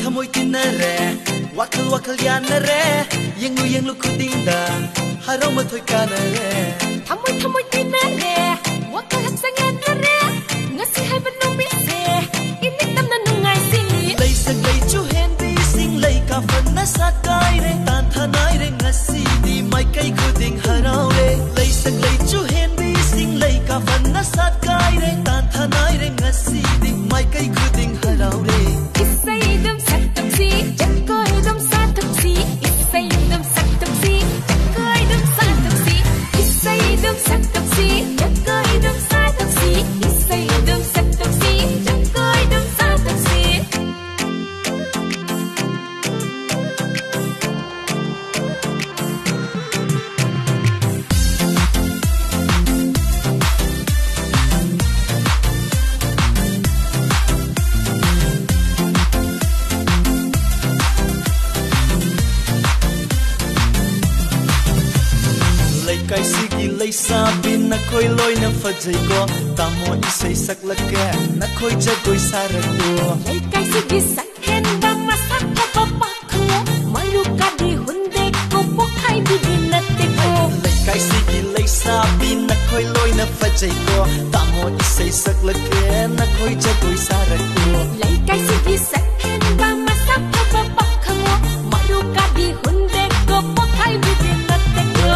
Thamoy tinare wakal yanare yang lu kudinda harau mathoi kanare Thamoy tinare wakal haksanganare ngasi hai banu bise inik tamna nungai si lay sak lay chu hendi sing lay ka fanna sakai re tan thanai re ngasi di mai kai kuding harau re lay sak lay chu hendi sing lay ka fanna sakai re tan thanai re ngasi di mai kai kuding harau re kai sigi lay sabin na khoi loi na fajai ko tamo isai saklake na khoi jagoi sarako lay kai sigi sakhen ba masak pa pa ko maru ka di hunde ko pokhai bidin natte ko lay kai sigi lay sabin na khoi loi na fajai ko tamo isai saklake na khoi jagoi sarako lay kai sigi sakhen ba masak pa pa ko maru ka di hunde ko pokhai bidin natte ko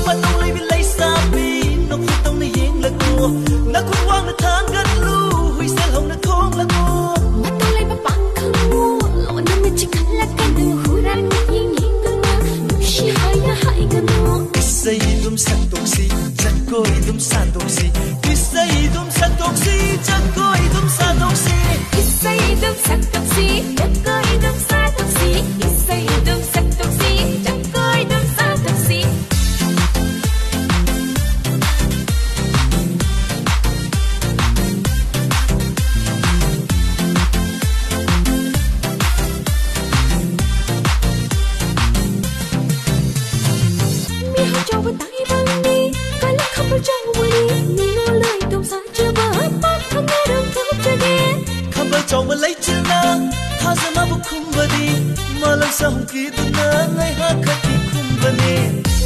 matong lay bilay sabi no khutong na yeng lago na kunwang na thangat lu hui sel hong na thong lago matong lay ba pang ko lo na mi chikal la ka du huran ni yeng yeng na shi hai ga no isai dum santok si jakoi dum santok si isai dum santok si jakoi dum santok si isai dum santok si jakoi dum santok si isai dum santok si jakoi dum santok si Chau mà lấy chân na, tha ra mà bốc khung bờ đi, mà lần sau hùng kỳ tu na, ngày hát khát kỳ khung bờ nè.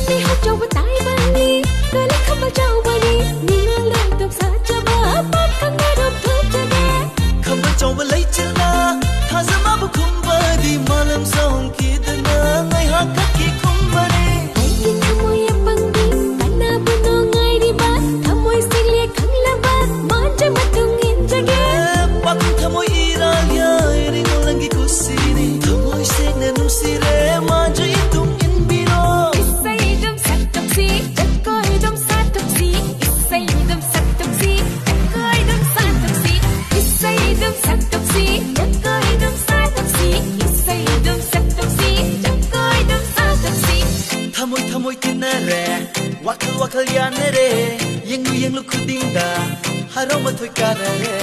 Mi học chau mà tai bờ đi, cơ lấy không bao chau bờ đi, mi ngon lời tục sa cha bờ, bắt khăn nghe đom thơm cha nè. Không bao chau mà lấy chân na, tha ra mà bốc khung bờ đi, mà lần sau hùng kỳ tu na, ngày hát khát kỳ khung bờ nè. Ai nhìn tham môi em băng đi, tan na bu no ngay đi ba, tham môi xin lia khăng la ba, mà cha mà tung in cha ghé. Pak thamoy iraya ring langi kusini thamoy sek na num sire ma jo itum in biro isai dum santok si jakoi dum santok si isai dum santok si jakoi dum santok si isai dum santok si jakoi dum santok si isai dum santok si jakoi dum santok si thamoy tinare wakal yanare yang lu kudinda harau ma thoi kanare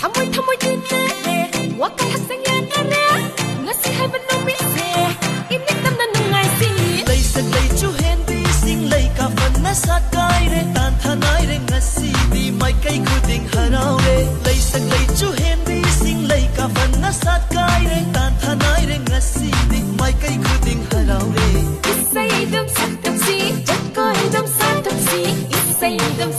Thamoy tinare wakal haksanganare ngasi hai banu bise inik tamna nungai si lay sak lay chu hendi sing lay ka fanna sakai re tan thanai re ngasi di mai kai kuding harau re lay sak lay chu hendi sing lay ka fanna sakai re tan thanai re ngasi di mai kai kuding harau re isai dum santok si jakoi dum santok si isai dum